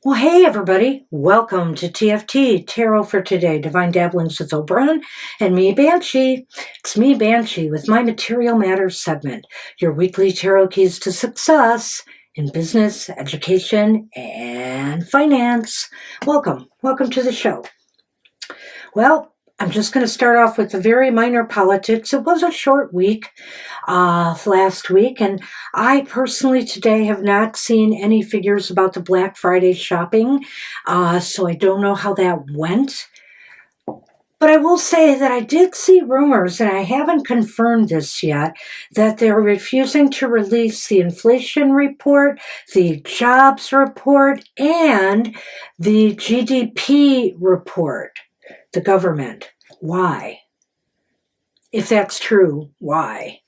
Well, hey everybody, welcome to TFT, Tarot for Today, Divine Dabblings with Oberon, and me, Banshee. It's me, Banshee, with my Material Matters segment, your weekly tarot keys to success in business, education, and finance. Welcome to the show. Well, I'm just going to start off with the very minor politics. It was a short week last week, and I personally today have not seen any figures about the Black Friday shopping, so I don't know how that went. But I will say that I did see rumors, and I haven't confirmed this yet, that they're refusing to release the inflation report, the jobs report, and the GDP report. The government. Why? If that's true, why?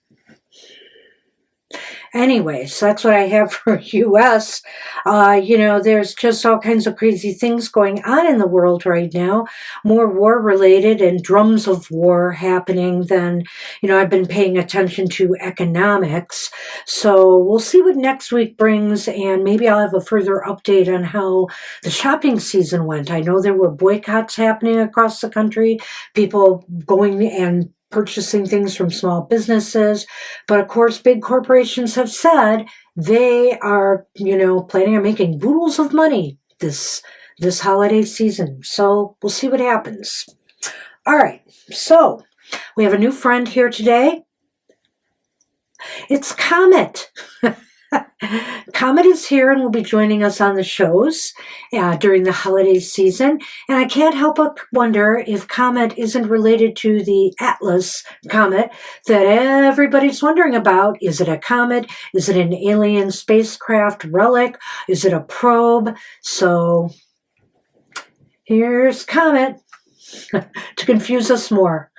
Anyways, that's what I have for U.S. There's just all kinds of crazy things going on in the world right now, more war-related and drums of war happening than, I've been paying attention to economics. So we'll see what next week brings, and maybe I'll have a further update on how the shopping season went. I know there were boycotts happening across the country, people going and purchasing things from small businesses. But of course, big corporations have said they are, planning on making boodles of money this holiday season. So we'll see what happens. All right. So we have a new friend here today. It's Comet. Comet is here and will be joining us on the shows during the holiday season. And I can't help but wonder if Comet isn't related to the Atlas comet that everybody's wondering about. Is it a comet? Is it an alien spacecraft relic? Is it a probe? So here's Comet to confuse us more.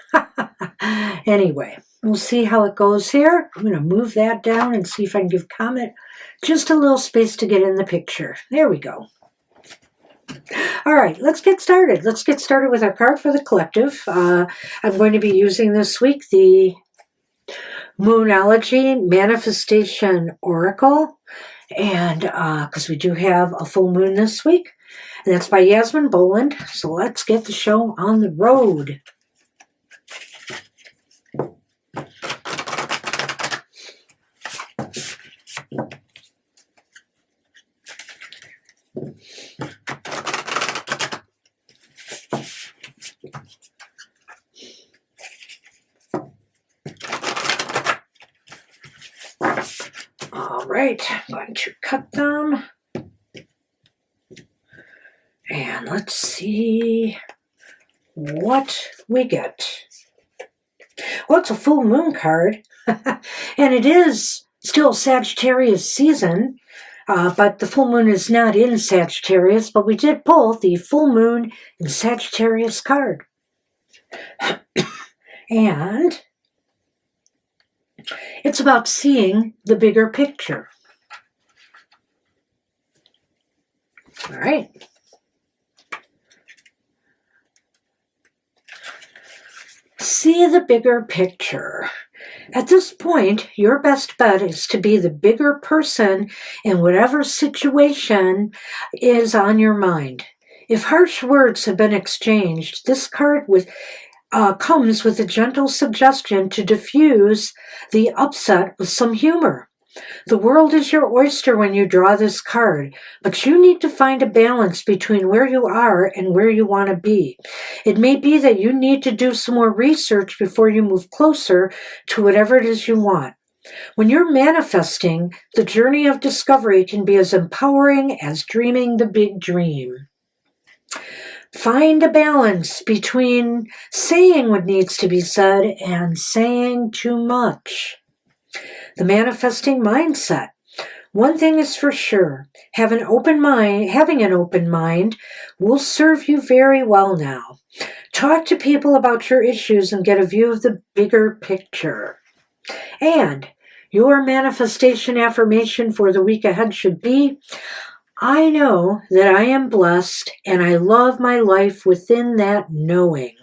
Anyway. We'll see how it goes here. I'm going to move that down and see if I can give Comet just a little space to get in the picture. There we go. All right, let's get started. Let's get started with our card for the collective. I'm going to be using this week the Moonology Manifestation Oracle, and because we do have a full moon this week, and that's by Yasmin Boland. So let's get the show on the road. All right, I'm going to cut them. And let's see what we get. Well, it's a full moon card, and it is still Sagittarius season, but the full moon is not in Sagittarius, but we did pull the full moon in Sagittarius card. And it's about seeing the bigger picture. All right. See the bigger picture. At this point, your best bet is to be the bigger person in whatever situation is on your mind. If harsh words have been exchanged, this card comes with a gentle suggestion to diffuse the upset with some humor. The world is your oyster when you draw this card, but you need to find a balance between where you are and where you want to be. It may be that you need to do some more research before you move closer to whatever it is you want. When you're manifesting, the journey of discovery can be as empowering as dreaming the big dream. Find a balance between saying what needs to be said and saying too much. The manifesting mindset. One thing is for sure, having an open mind will serve you very well now. Talk to people about your issues and get a view of the bigger picture. And your manifestation affirmation for the week ahead should be, I know that I am blessed and I love my life within that knowing.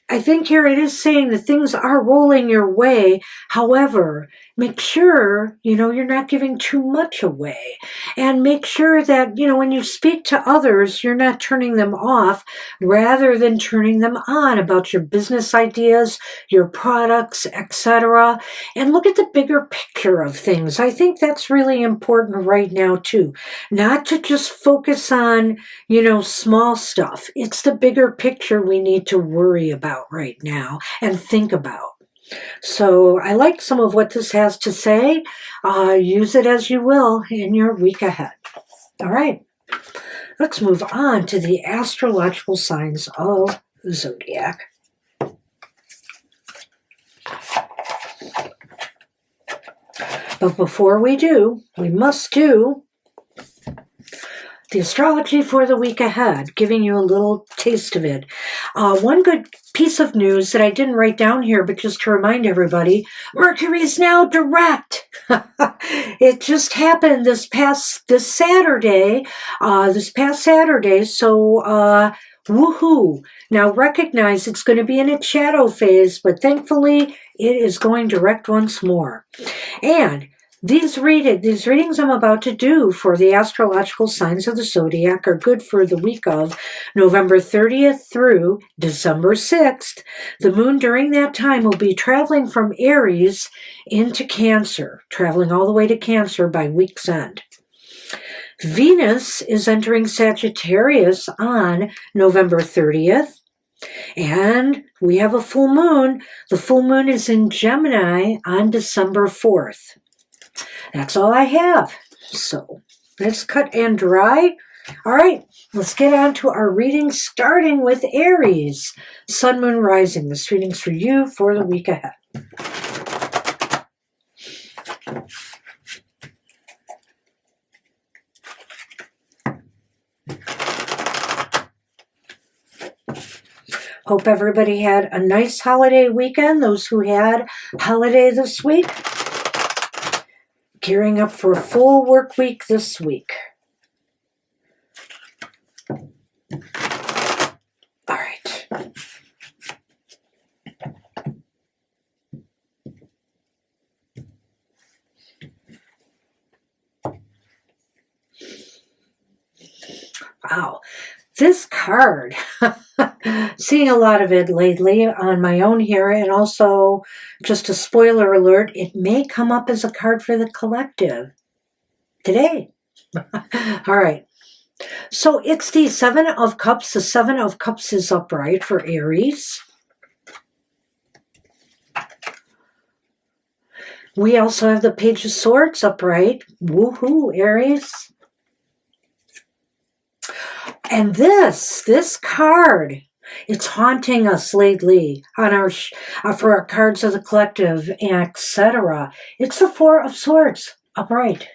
I think here it is saying that things are rolling your way. However, make sure, you're not giving too much away. And make sure that, when you speak to others, you're not turning them off rather than turning them on about your business ideas, your products, etc. And look at the bigger picture of things. I think that's really important right now, too. Not to just focus on, small stuff. It's the bigger picture we need to worry about right now and think about. So I like some of what this has to say. Use it as you will in your week ahead. All right, let's move on to the astrological signs of the Zodiac. But before we do, we must do the astrology for the week ahead, giving you a little taste of it. One good piece of news that I didn't write down here, but just to remind everybody, Mercury is now direct. It just happened this past Saturday. So woohoo. Now recognize it's going to be in its shadow phase, but thankfully it is going direct once more. And these readings I'm about to do for the astrological signs of the Zodiac are good for the week of November 30th through December 6th. The moon during that time will be traveling from Aries into Cancer, traveling all the way to Cancer by week's end. Venus is entering Sagittarius on November 30th. And we have a full moon. The full moon is in Gemini on December 4th. That's all I have. So let's cut and dry. All right, let's get on to our readings, starting with Aries, Sun, Moon, Rising. This reading's for you for the week ahead. Hope everybody had a nice holiday weekend. Those who had holiday this week, gearing up for a full work week this week. All right. Wow. This card, seeing a lot of it lately on my own here, and also, just a spoiler alert, it may come up as a card for the collective today. All right. So it's the Seven of Cups. The Seven of Cups is upright for Aries. We also have the Page of Swords upright. Woohoo, Aries. And this card, it's haunting us lately on our for our cards of the collective, etc. It's the Four of Swords upright.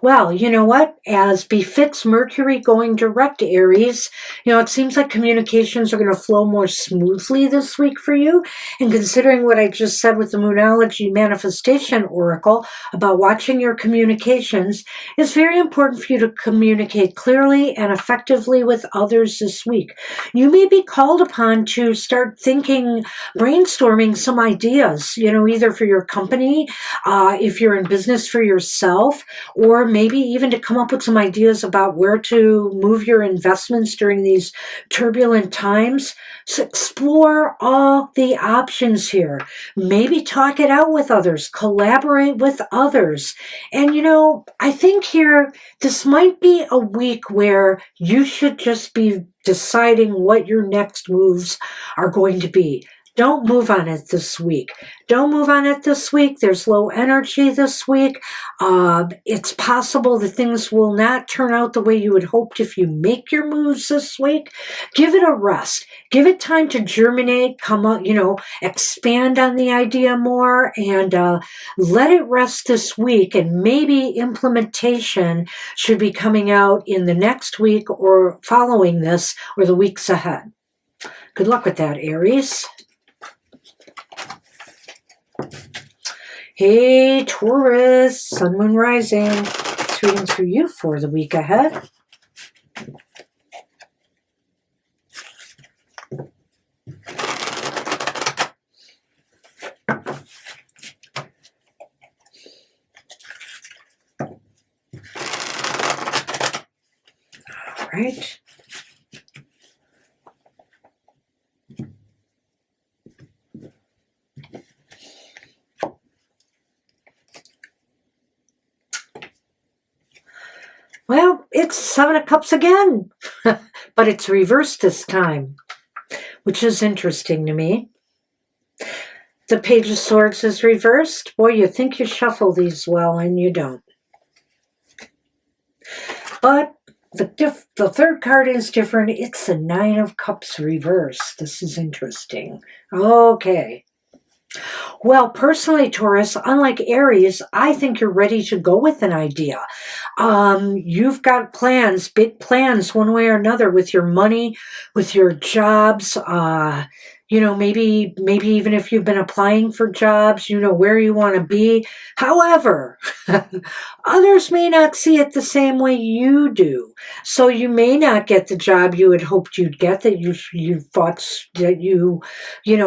Well, you know what? As befits Mercury going direct, Aries, it seems like communications are going to flow more smoothly this week for you. And considering what I just said with the Moonology Manifestation Oracle about watching your communications, it's very important for you to communicate clearly and effectively with others this week. You may be called upon to start thinking, brainstorming some ideas, either for your company, if you're in business for yourself, or maybe even to come up with some ideas about where to move your investments during these turbulent times. So explore all the options here. Maybe talk it out with others, collaborate with others. And I think here, this might be a week where you should just be deciding what your next moves are going to be. don't move on it this week. Don't move on it this week. There's low energy this week. It's possible that things will not turn out the way you had hoped if you make your moves this week. Give it a rest. Give it time to germinate, come up, expand on the idea more, and let it rest this week. And maybe implementation should be coming out in the next week or following this or the weeks ahead. Good luck with that, Aries. Hey, Taurus, Sun, Moon, Rising. It's readings for you for the week ahead. All right. Well, it's Seven of Cups again, but it's reversed this time, which is interesting to me. The Page of Swords is reversed. Boy, you think you shuffle these well, and you don't. But the third card is different. It's the Nine of Cups reversed. This is interesting. Okay. Well, personally, Taurus, unlike Aries, I think you're ready to go with an idea. You've got plans, big plans, one way or another, with your money, with your jobs. Maybe even if you've been applying for jobs, you know where you want to be. However, others may not see it the same way you do. So you may not get the job you had hoped you'd get, that you thought that you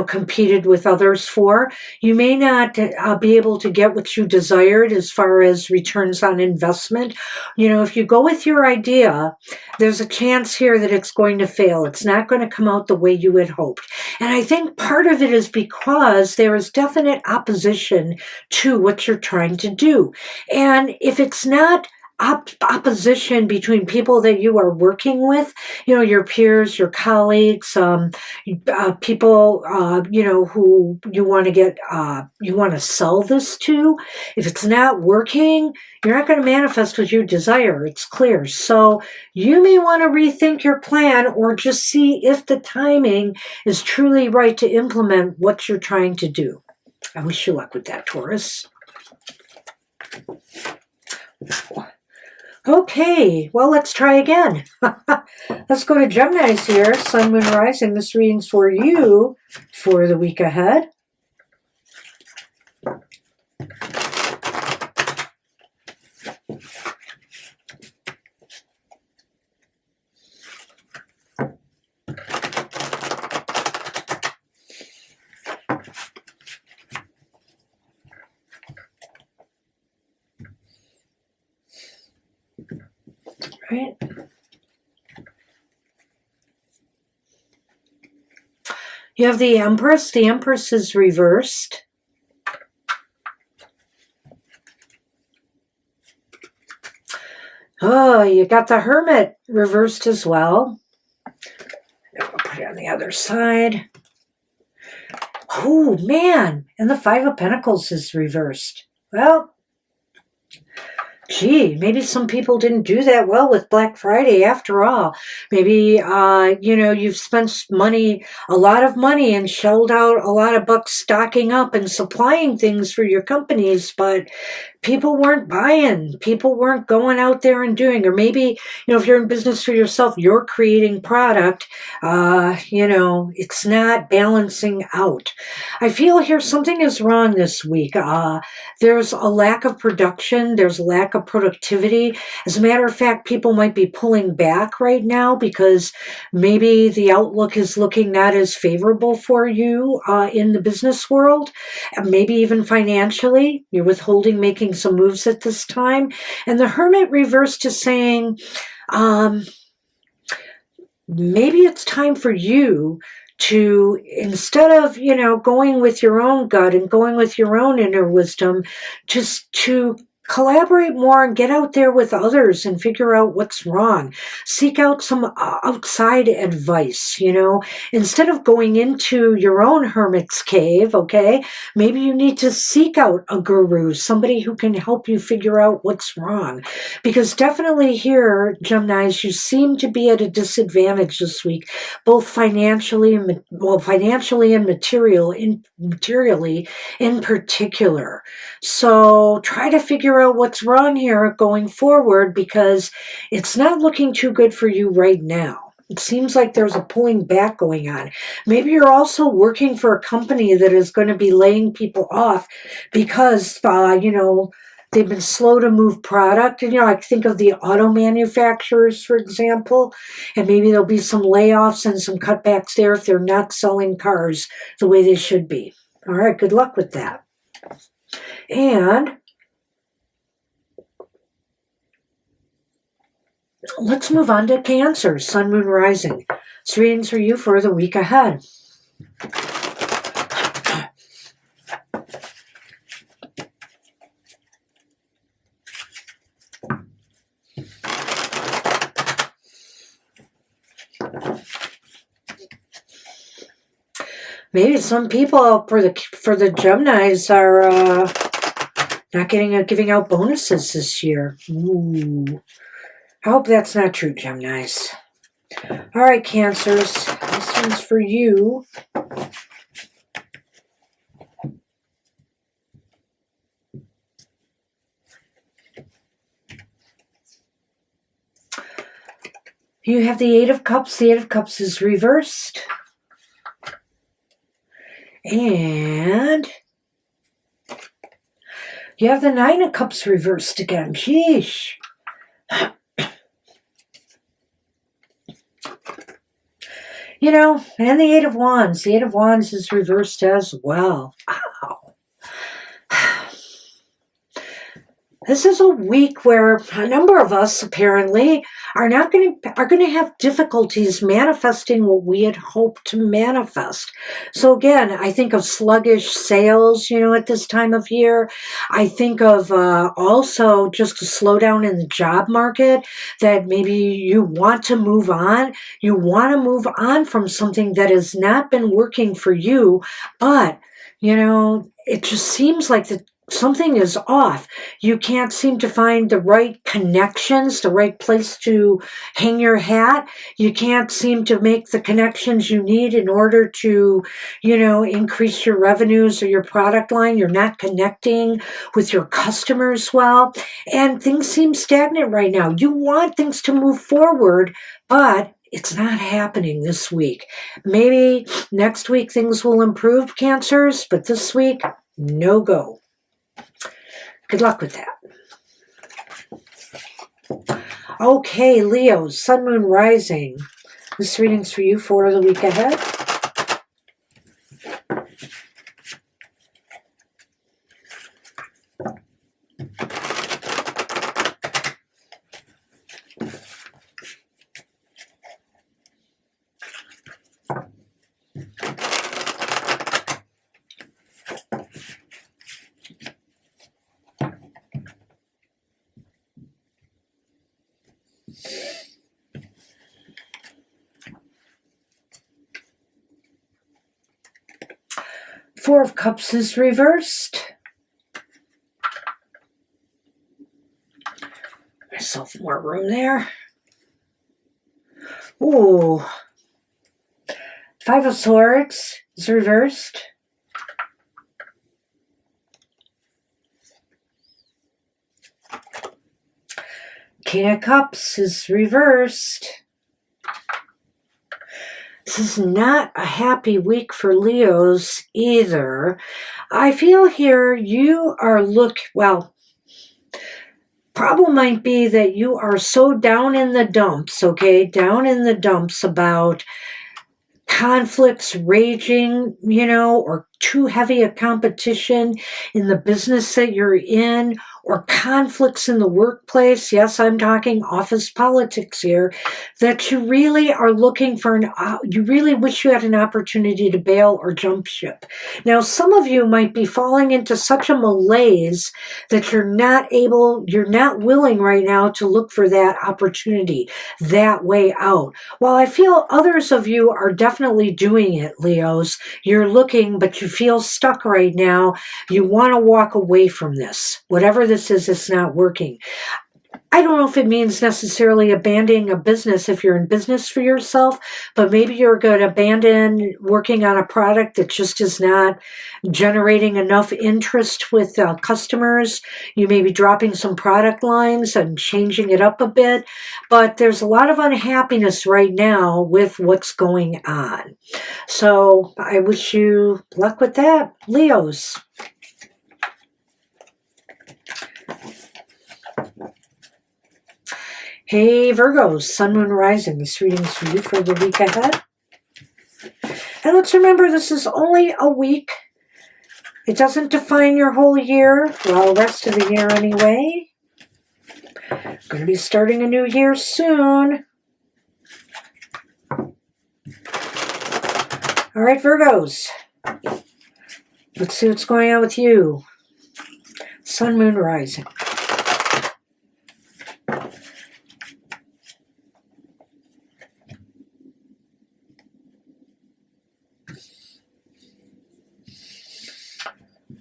competed with others for. You may not be able to get what you desired as far as returns on investment. If you go with your idea, there's a chance here that it's going to fail. It's not going to come out the way you had hoped. And I think part of it is because there is definite opposition to what you're trying to do. And if it's not opposition between people that you are working with, your peers, your colleagues, people, who you want to sell this to. If it's not working, you're not going to manifest what you desire. It's clear. So you may want to rethink your plan, or just see if the timing is truly right to implement what you're trying to do. I wish you luck with that, Taurus. Okay, well, let's try again. Let's go to Gemini's here. Sun, Moon, Rising. This reading's for you for the week ahead. Right. You have the Empress. The Empress is reversed. Oh, you got the Hermit reversed as well. Now we'll put it on the other side. Oh, man. And the Five of Pentacles is reversed. Well, gee, maybe some people didn't do that well with Black Friday after all. Maybe, you've spent a lot of money and shelled out a lot of bucks stocking up and supplying things for your companies, but people weren't buying. People weren't going out there and doing. Or maybe, if you're in business for yourself, you're creating product, it's not balancing out. I feel here something is wrong this week. There's a lack of production. There's a lack of productivity. As a matter of fact, people might be pulling back right now because maybe the outlook is looking not as favorable for you in the business world. Maybe even financially. You're withholding making some moves at this time. And the Hermit reversed to saying, maybe it's time for you to, instead of, going with your own gut and going with your own inner wisdom, just to collaborate more and get out there with others and figure out what's wrong. Seek out some outside advice, instead of going into your own hermit's cave, okay? Maybe you need to seek out a guru, somebody who can help you figure out what's wrong. Because definitely here, Geminis, you seem to be at a disadvantage this week, both financially and materially in particular. So try to figure out what's wrong here going forward, because it's not looking too good for you right now. It seems like there's a pulling back going on. Maybe you're also working for a company that is going to be laying people off because, they've been slow to move product. And, I think of the auto manufacturers, for example, and maybe there'll be some layoffs and some cutbacks there if they're not selling cars the way they should be. All right, good luck with that. And let's move on to Cancer, Sun, Moon, Rising. This reading's for you for the week ahead. Maybe some people for the Geminis are not giving out bonuses this year. Ooh. I hope that's not true, Geminis. All right, Cancers. This one's for you. You have the Eight of Cups. The Eight of Cups is reversed. And you have the Nine of Cups reversed again. Sheesh. And the Eight of Wands. The Eight of Wands is reversed as well. Wow. This is a week where a number of us apparently are going to have difficulties manifesting what we had hoped to manifest. So again, I think of sluggish sales, at this time of year. I think of also just a slowdown in the job market, that maybe you want to move on. You want to move on from something that has not been working for you, but, it just seems like something is off. You can't seem to find the right connections, the right place to hang your hat. You can't seem to make the connections you need in order to, increase your revenues or your product line. You're not connecting with your customers well, and things seem stagnant right now. You want things to move forward, but it's not happening this week. Maybe next week things will improve, Cancers, but this week, no go. Good luck with that. Okay, Leos, Sun, Moon, Rising. This reading's for you for the week ahead. Four of Cups is reversed. Myself more room there. Ooh. Five of Swords is reversed. King of Cups is reversed. This is not a happy week for Leos either. I feel here you are problem might be that you are so down in the dumps, okay? Down in the dumps about conflicts raging, or too heavy a competition in the business that you're in, or conflicts in the workplace, yes, I'm talking office politics here, that you really are looking for you really wish you had an opportunity to bail or jump ship. Now, some of you might be falling into such a malaise that you're not willing right now to look for that opportunity, that way out. While I feel others of you are definitely doing it, Leos, you're looking, but you feel stuck right now. You want to walk away from this. Whatever this is, it's not working. I don't know if it means necessarily abandoning a business if you're in business for yourself, but maybe you're going to abandon working on a product that just is not generating enough interest with customers. You may be dropping some product lines and changing it up a bit, but there's a lot of unhappiness right now with what's going on. So I wish you luck with that, Leos. Hey Virgos, Sun, Moon, Rising. This reading's for you for the week ahead. And let's remember, this is only a week. It doesn't define your whole year. Well, the rest of the year anyway. Going to be starting a new year soon. All right, Virgos. Let's see what's going on with you. Sun, Moon, Rising.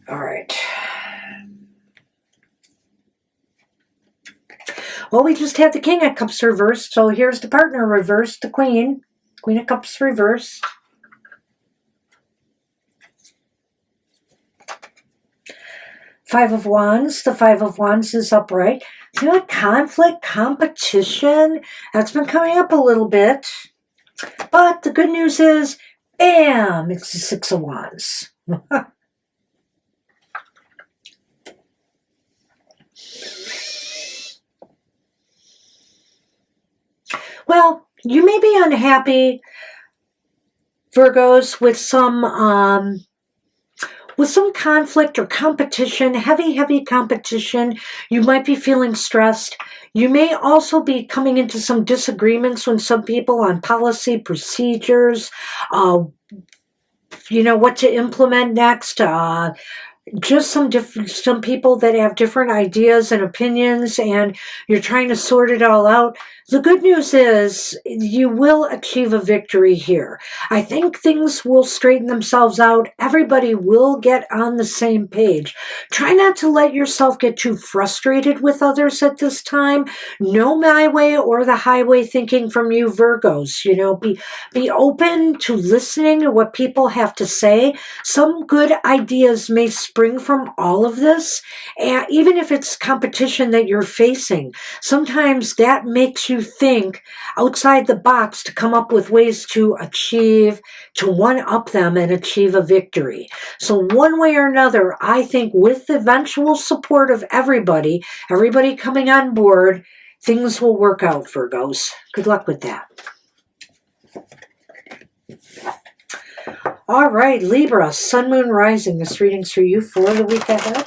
All right. Well, we just had the King of Cups reversed, so here's the partner reversed, the Queen. Queen of Cups reversed. Five of Wands. The Five of Wands is upright. You know what? Conflict, competition, that's been coming up a little bit. But the good news is, bam, it's the Six of Wands. Well, you may be unhappy, Virgos, with some conflict or competition, heavy competition. You might be feeling stressed. You may also be coming into some disagreements with some people on policy, procedures, what to implement next, just some people that have different ideas and opinions, and you're trying to sort it all out. The good news is you will achieve a victory here. I think things will straighten themselves out. Everybody will get on the same page. Try not to let yourself get too frustrated with others at this time. No my way or the highway thinking from you, Virgos. Be open to listening to what people have to say. Some good ideas may spring from all of this, and even if it's competition that you're facing, sometimes that makes you think outside the box to come up with ways to one-up them and achieve a victory. So one way or another, I think with the eventual support of everybody coming on board, things will work out, Virgos. Good luck with that. All right, Libra, Sun, Moon, Rising. This reading's for you for the week ahead.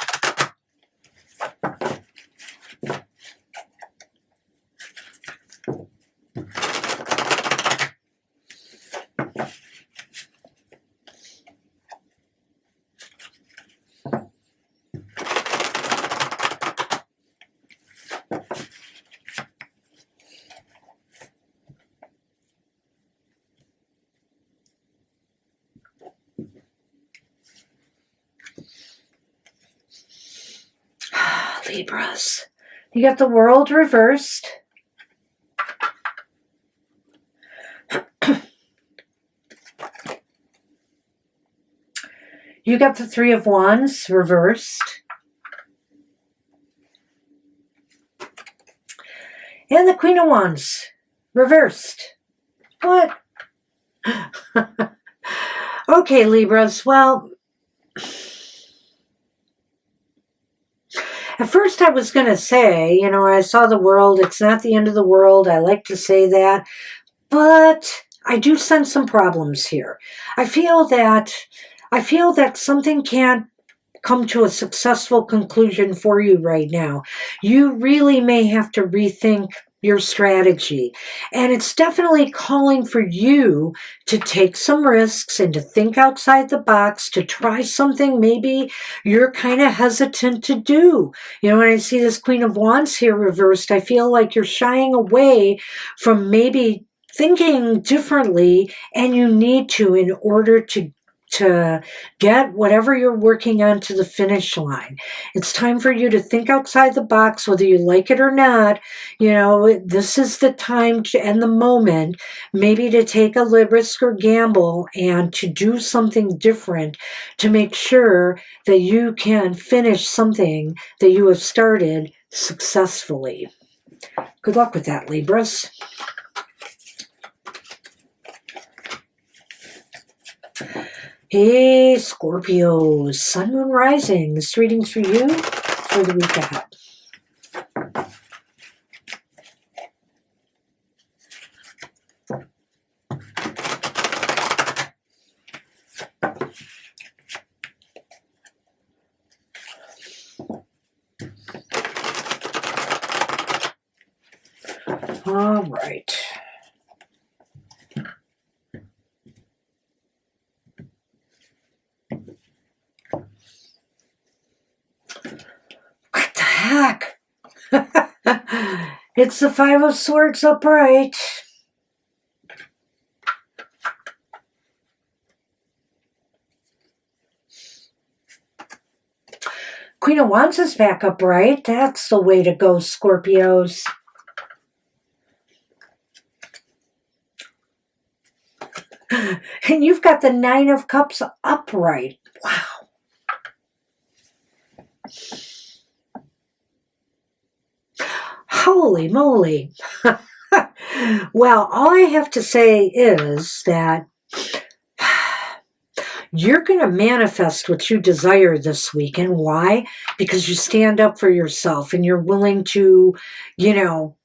Libras. You got the World reversed. You got the Three of Wands reversed. And the Queen of Wands reversed. What? Okay, Libras. Well, at first I was going to say, when I saw the World, it's not the end of the world. I like to say that. But I do sense some problems here. I feel that something can't come to a successful conclusion for you right now. You really may have to rethink your strategy. And it's definitely calling for you to take some risks and to think outside the box, to try something maybe you're kind of hesitant to do. You know, when I see this Queen of Wands here reversed, I feel like you're shying away from maybe thinking differently, and you need to in order to get whatever you're working on to the finish line. It's time for you to think outside the box, whether you like it or not. You know, this is the time and the moment maybe to take a risk or gamble and to do something different to make sure that you can finish something that you have started successfully. Good luck with that, Libras. Hey, Scorpios, Sun, Moon, Rising. This reading's for you for the week ahead. All right. What the heck? It's the Five of Swords upright. Queen of Wands is back upright. That's the way to go, Scorpios. And you've got the Nine of Cups upright. Wow. Holy moly. Well, all I have to say is that you're going to manifest what you desire this week. And why? Because you stand up for yourself and you're willing to, you know,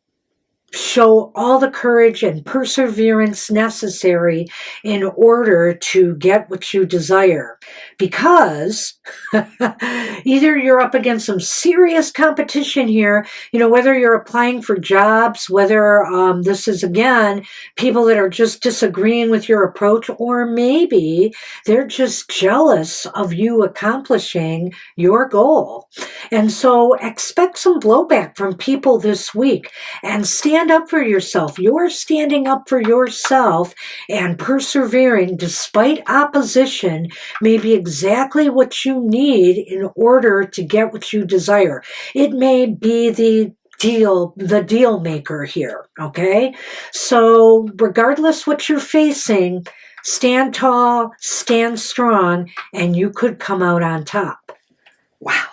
show all the courage and perseverance necessary in order to get what you desire. Because either you're up against some serious competition here, you know, whether you're applying for jobs, whether this is, again, people that are just disagreeing with your approach, or maybe they're just jealous of you accomplishing your goal. And so expect some blowback from people this week, and stand up for yourself. You're standing up for yourself and persevering despite opposition may be exactly what you need in order to get what you desire. It may be the deal maker here, okay? So regardless what you're facing, stand tall, stand strong, and you could come out on top. Wow.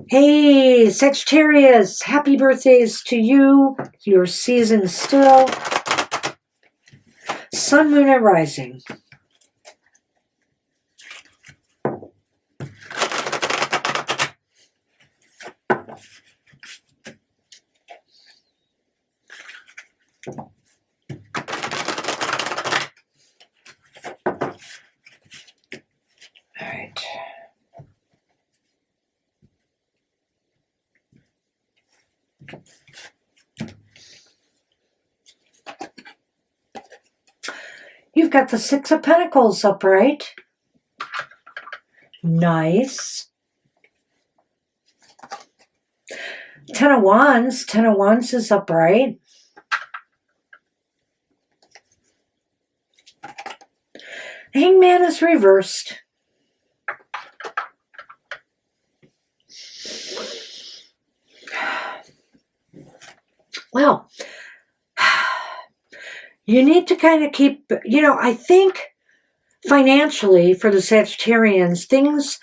Hey, Sagittarius, happy birthdays to you. Your season still. Sun, Moon, and Rising. All right. You've got the Six of Pentacles upright. Nice. Ten of Wands. Ten of Wands is upright. Hangman is reversed. Well, you need to kind of keep, you know, I think financially for the Sagittarians, things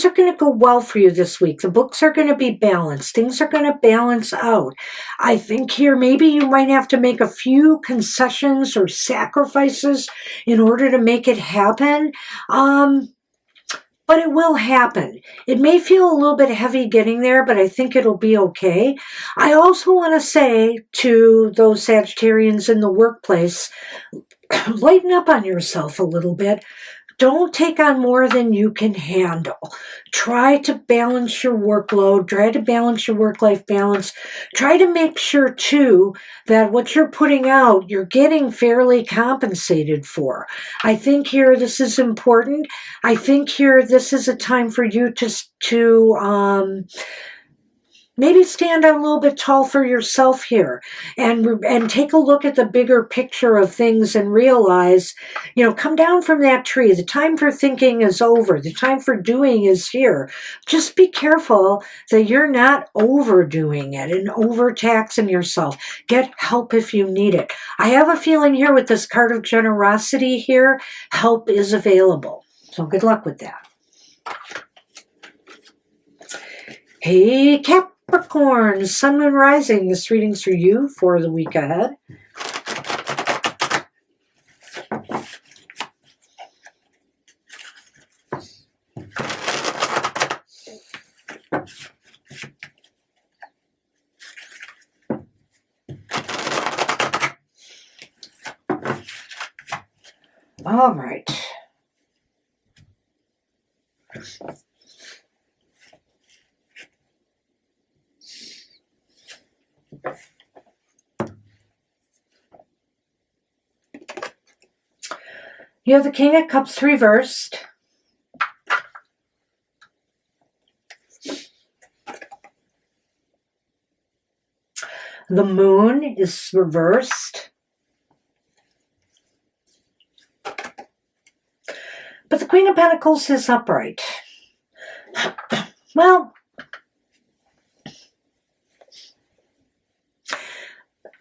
are going to go well for you this week. The books are going to be balanced. Things are going to balance out. I think here maybe you might have to make a few concessions or sacrifices in order to make it happen. But it will happen. It may feel a little bit heavy getting there, but I think it'll be okay. I also want to say to those Sagittarians in the workplace, lighten up on yourself a little bit. Don't take on more than you can handle. Try to balance your workload. Try to balance your work-life balance. Try to make sure, too, that what you're putting out, you're getting fairly compensated for. I think here this is important. I think here this is a time for you to maybe stand out a little bit tall for yourself here and take a look at the bigger picture of things and realize, come down from that tree. The time for thinking is over. The time for doing is here. Just be careful that you're not overdoing it and overtaxing yourself. Get help if you need it. I have a feeling here with this card of generosity here, help is available. So good luck with that. Hey, Capricorn, Sun, Moon, Rising. This reading's for you for the week ahead. All right. You have the King of Cups reversed. The Moon is reversed. But the Queen of Pentacles is upright. Well,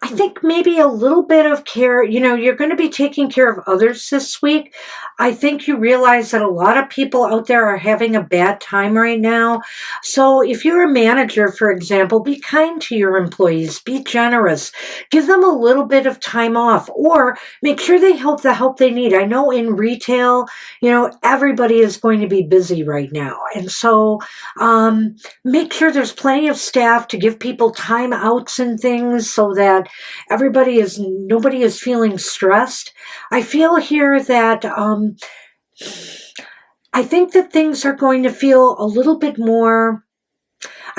I think maybe a little bit of care, you're going to be taking care of others this week. I think you realize that a lot of people out there are having a bad time right now. So if you're a manager, for example, be kind to your employees, be generous, give them a little bit of time off, or make sure they have the help they need. I know in retail, everybody is going to be busy right now. And so make sure there's plenty of staff to give people time outs and things so that nobody is feeling stressed. I feel here that I think that things are going to feel a little bit more,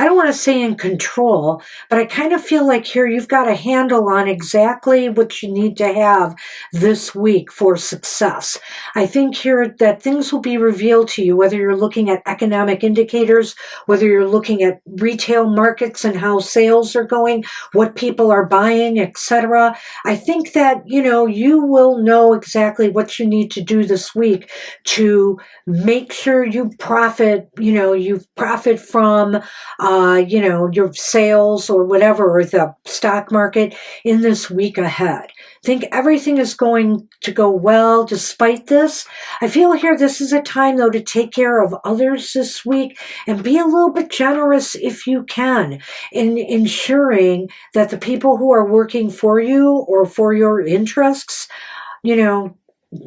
I don't want to say in control, but I kind of feel like here you've got a handle on exactly what you need to have this week for success. I think here that things will be revealed to you, whether you're looking at economic indicators, whether you're looking at retail markets and how sales are going, what people are buying, etc. I think that, you will know exactly what you need to do this week to make sure you profit, you profit from your sales or whatever, or the stock market in this week ahead. I think everything is going to go well despite this. I feel here this is a time, though, to take care of others this week and be a little bit generous if you can in ensuring that the people who are working for you or for your interests,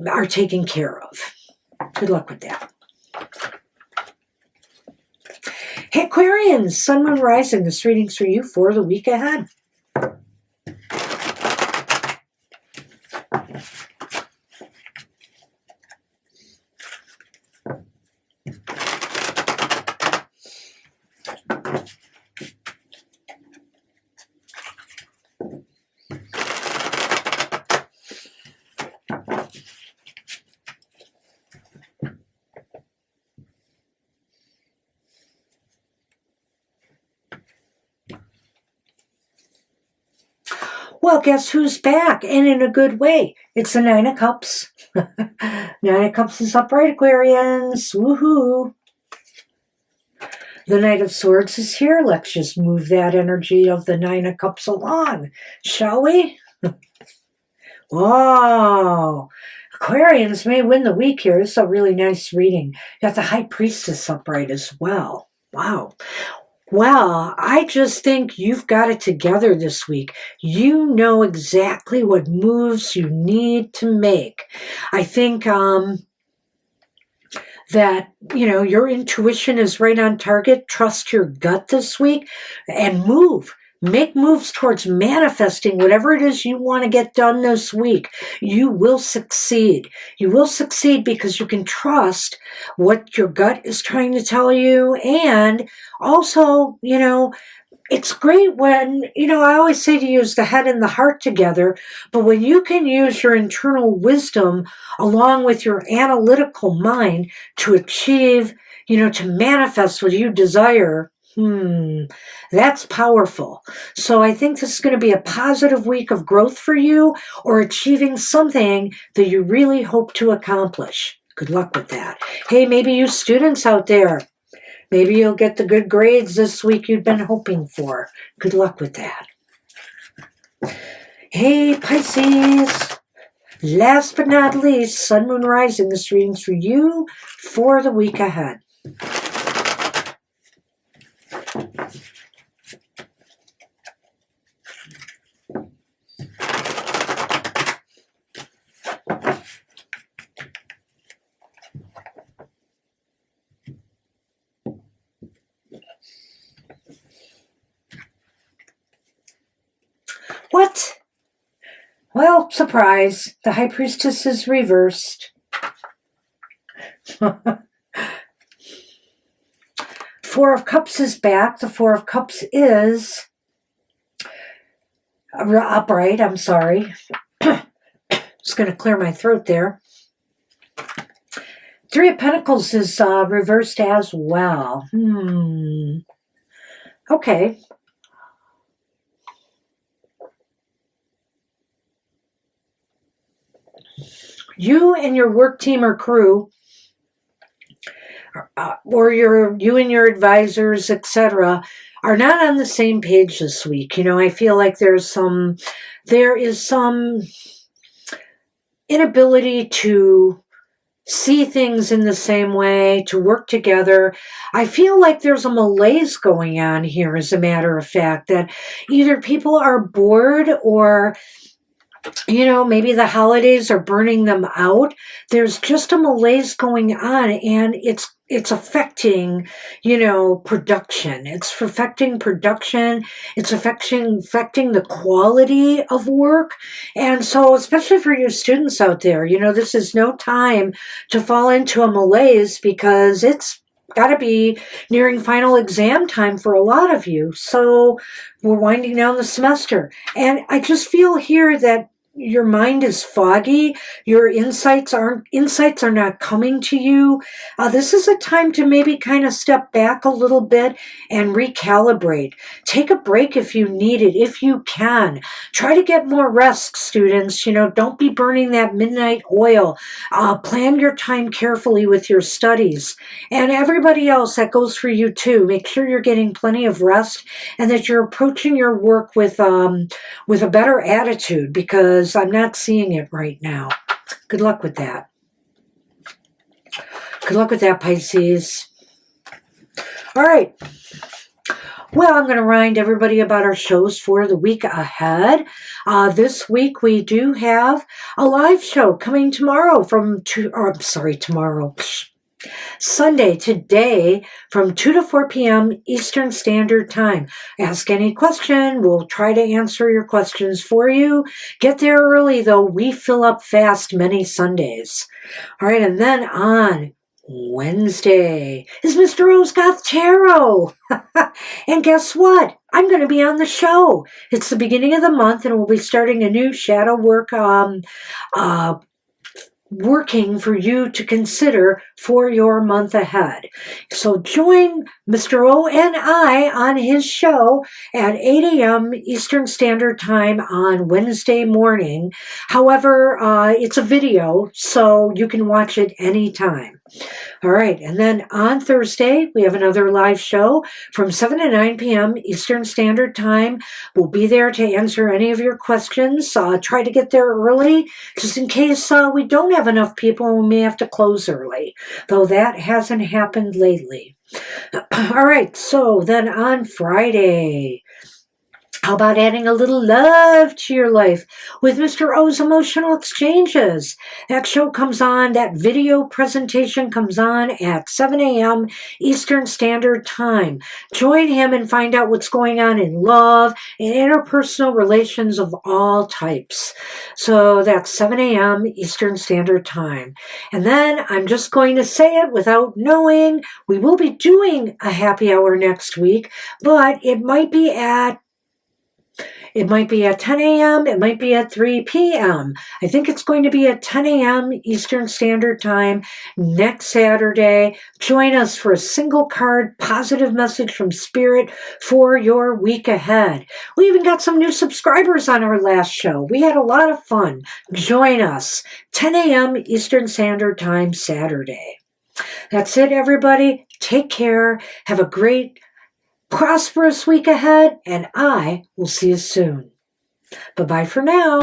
are taken care of. Good luck with that. Hey, Aquarians, Sun, Moon, Rising. This reading's for you for the week ahead. Well, guess who's back? And in a good way. It's the Nine of Cups. Nine of Cups is upright, Aquarians. Woohoo. The Knight of Swords is here. Let's just move that energy of the Nine of Cups along, shall we? Whoa. Aquarians may win the week here. This is a really nice reading. Got the High Priestess upright as well. Wow. Well, I just think you've got it together this week. You know exactly what moves you need to make. I think that, your intuition is right on target. Trust your gut this week and move. Make moves towards manifesting whatever it is you want to get done this week. You will succeed. You will succeed because you can trust what your gut is trying to tell you. And also, it's great when, I always say to use the head and the heart together, but when you can use your internal wisdom along with your analytical mind to achieve, to manifest what you desire, that's powerful. So I think this is going to be a positive week of growth for you or achieving something that you really hope to accomplish. Good luck with that. Hey, maybe you students out there, maybe you'll get the good grades this week you've been hoping for. Good luck with that. Hey, Pisces. Last but not least, Sun, Moon, Rising. This reading's for you for the week ahead. What? Well, surprise. The High Priestess is reversed. Four of Cups is back. The Four of Cups is upright. I'm sorry. Just going to clear my throat there. Three of Pentacles is reversed as well. Okay. You and your work team or crew, or you and your advisors, etc., are not on the same page this week. I feel like there is some inability to see things in the same way, to work together. I feel like there's a malaise going on here, as a matter of fact, that either people are bored or maybe the holidays are burning them out. There's just a malaise going on, and it's affecting, production. It's affecting production. It's affecting the quality of work. And so, especially for you students out there, this is no time to fall into a malaise because it's got to be nearing final exam time for a lot of you. So we're winding down the semester. And I just feel here that your mind is foggy. Your insights are not coming to you. This is a time to maybe kind of step back a little bit and recalibrate. Take a break if you need it, if you can. Try to get more rest, students. Don't be burning that midnight oil. Plan your time carefully with your studies. And everybody else, that goes for you too. Make sure you're getting plenty of rest and that you're approaching your work with a better attitude, because I'm not seeing it right now. Good luck with that. Good luck with that, Pisces. All right. Well, I'm going to remind everybody about our shows for the week ahead. This week we do have a live show coming tomorrow Sunday, today, from 2 to 4 p.m. Eastern Standard Time. Ask any question. We'll try to answer your questions for you. Get there early, though. We fill up fast many Sundays. All right, and then on Wednesday is Mr. Rosgoth Tarot. And guess what? I'm going to be on the show. It's the beginning of the month, and we'll be starting a new shadow work working for you to consider for your month ahead. So join Mr. O and I on his show at 8 a.m. Eastern Standard Time on Wednesday morning. However, it's a video, so you can watch it anytime. All right, and then on Thursday, we have another live show from 7 to 9 p.m. Eastern Standard Time. We'll be there to answer any of your questions. Try to get there early, just in case we don't have enough people and we may have to close early, though that hasn't happened lately. All right, so then on Friday, How about adding a little love to your life with Mr. O's Emotional Exchanges? That show comes on, that video presentation comes on at 7 a.m. Eastern Standard Time. Join him and find out what's going on in love and interpersonal relations of all types. So that's 7 a.m. Eastern Standard Time. And then I'm just going to say it without knowing, we will be doing a happy hour next week, but it might be at 10 a.m. It might be at 3 p.m. I think it's going to be at 10 a.m. Eastern Standard Time next Saturday. Join us for a single card positive message from Spirit for your week ahead. We even got some new subscribers on our last show. We had a lot of fun. Join us 10 a.m. Eastern Standard Time Saturday. That's it, everybody. Take care. Have a great prosperous week ahead, and I will see you soon. Bye-bye for now.